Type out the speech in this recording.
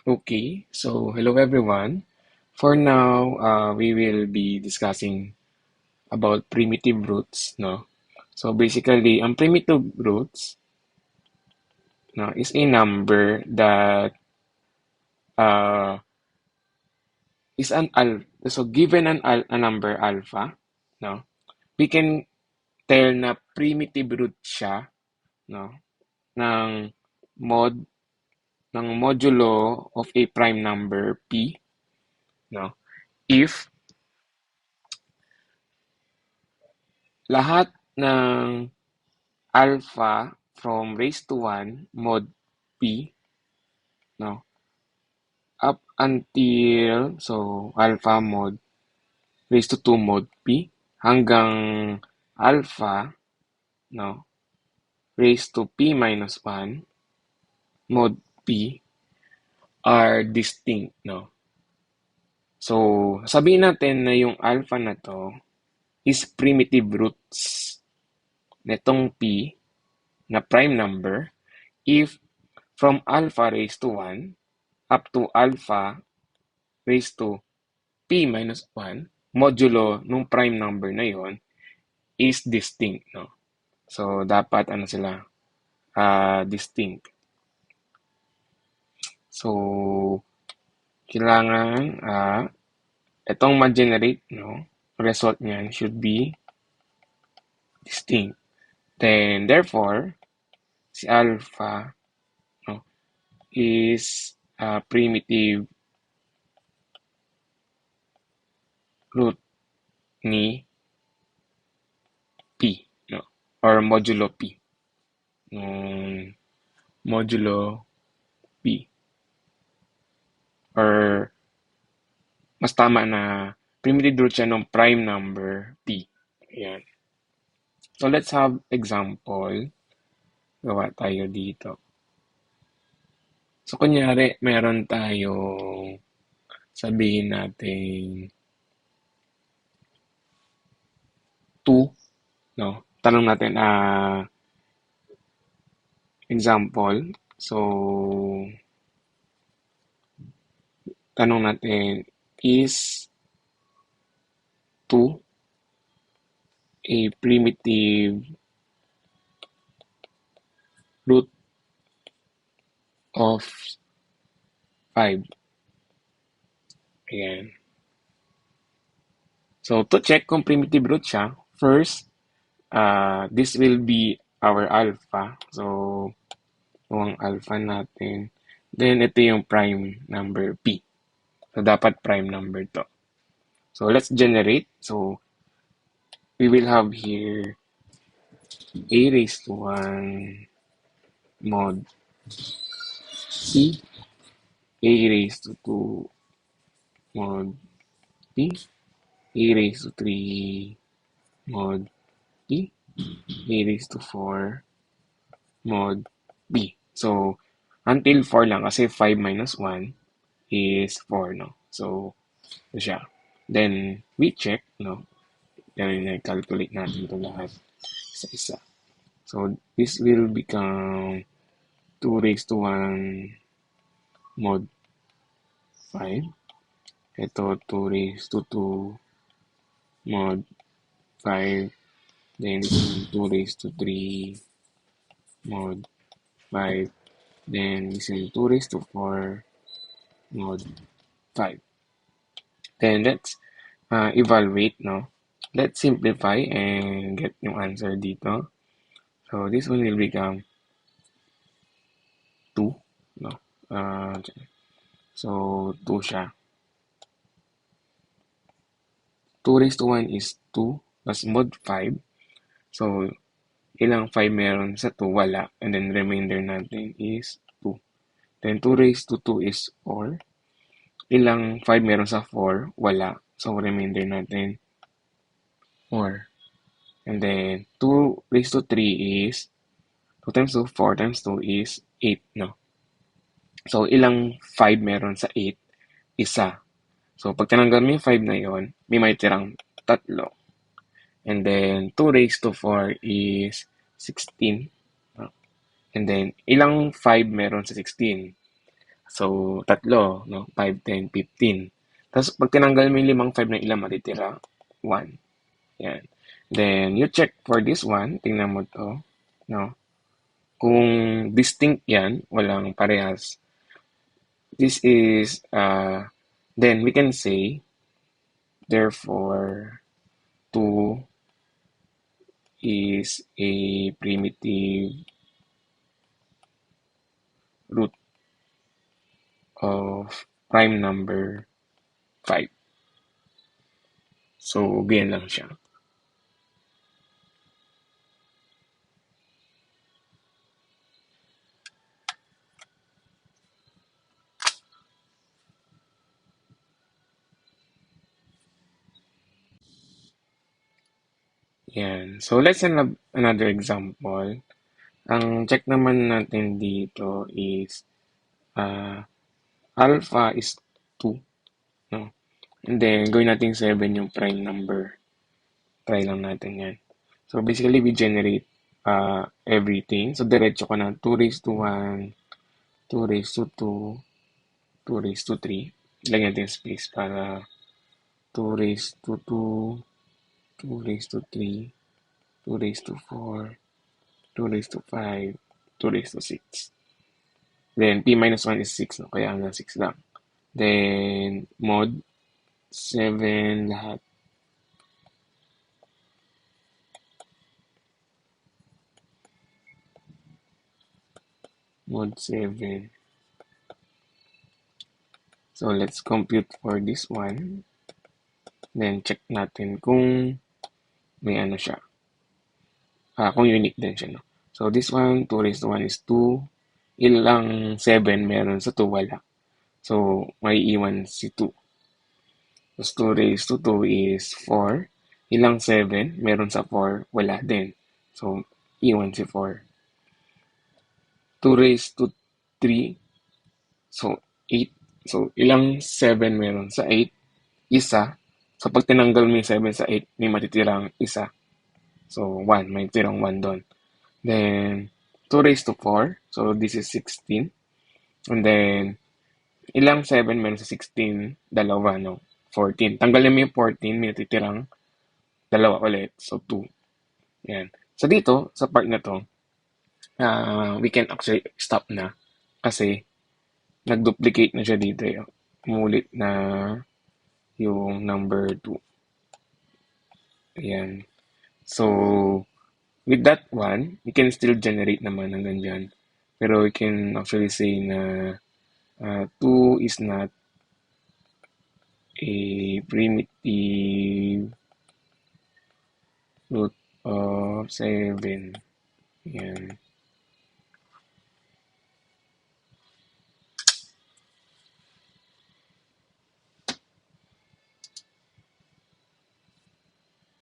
Okay, so hello everyone. For now, we will be discussing about primitive roots, no? So basically, ang primitive roots, no, is a number that uh, is an so given a number alpha, no? We can tell na primitive root siya, no, ng mod ng modulo of a prime number p, no? If lahat ng alpha from raised to 1 mod p, no, up until alpha mod raised to 2 mod p hanggang alpha, no, raised to p minus 1 mod p are distinct, no. So sabihin natin na yung alpha na to is primitive roots netong p na prime number if from alpha raised to 1 up to alpha raised to p minus 1 modulo nung prime number na yon is distinct, no? So, dapat ano sila, distinct. So, kailangan, itong ma-generate, no, result niyan should be distinct. Then, therefore, si alpha, no, is primitive root ni p, no, or modulo p. Modulo p. Or mas tama na primitive root siya ng prime number p. Ayan. So, let's have example. Gawa tayo dito. So, kunyari, meron tayong sabihin natin 2, no? Tanong natin, example. So, tanong natin, is 2 a primitive root of 5? Ayan. So, to check kung primitive root siya, first, this will be our alpha. So, ang alpha natin. Then, ito yung prime number p. So, dapat prime number to. So, let's generate. So, we will have here a raised to 1 mod p, a raised to 2 mod p, a raised to 3 mod p, a raised to 4 mod p. So, until 4 lang kasi 5 minus 1 is 4, no? So, ito siya. Then, we check, no? Then, calculate natin ito lahat isa-isa. So, this will become 2 raised to 1 mod 5. Ito, 2 raised to 2 mod 5. Then, 2 raised to 3 mod 5. Then, this is 2 raised to 4 mod 5. Then, let's evaluate, no? Let's simplify and get yung answer dito. So, this one will become 2, no? So, 2 siya. 2 raised to 1 is 2 plus mod 5. So, ilang 5 meron sa 2? Wala. And then, remainder natin is 2. Then, 2 raised to 2 is 4. Ilang 5 meron sa 4? Wala. So, remainder natin 4. And then, 2 raised to 3 is 2 times 2, 4 times 2 is 8, no? So, ilang 5 meron sa 8? Isa. So, pag tinanggal mo yung 5 na yon, may maitirang 3. And then, 2 raised to 4 is 16. No? And then, ilang 5 meron sa 16? So, tatlo, no? 5, 10, 15. Tapos, pag tinanggal mo yung limang 5 na ilan matitira? 1. Yan. Then, you check for this one. Tingnan mo to. No? Kung distinct yan, walang parehas, this is, then we can say, therefore, 2 is a primitive root of prime number 5. So, ganyan lang siya. Yan. So, let's have another example. Ang check naman natin dito is alpha is 2. No? And then, gawin natin 7 yung prime number. Try lang natin yan. So, basically, we generate everything. So, diretso ko na 2 raised to 1, 2 raised to 2, 2 raised to 3. Lagyan natin space para 2 raised to 2, 2 raised to 3, 2 raised to 4, 2 raised to 5, 2 raised to 6. Then, p minus 1 is 6, no? Kaya hanggang 6 lang. Then, mod 7 lahat. Mod 7. So, let's compute for this one. Then, check natin kung may ano siya. Kung unique din siya, no? So, this one, 2 raised to 1 is 2. Ilang 7 meron sa 2? Wala. So, may iwan si 2. Tapos 2 raised to 2 is 4. Ilang 7 meron sa 4? Wala din. So, iwan si 4. 2 raised to 3. So, 8. So, ilang 7 meron sa 8? Isa. So, pag tinanggal mo yung 7 sa 8, may matitirang isa. So, 1. May tirang 1 doon. Then, 2 raised to 4. So, this is 16. And then, ilang 7 meron sa 16? Dalawa, no? 14. Tanggalin mo yung 14, may natitirang dalawa ulit. So, 2. Yan. So, dito, sa part na to, we can actually stop na. Kasi, nag-duplicate na siya dito. Umulit na yung number 2. Ayan. So, with that one, you can still generate naman hanggang dyan. Pero we can actually say na 2 is not a primitive root of 7. Yan.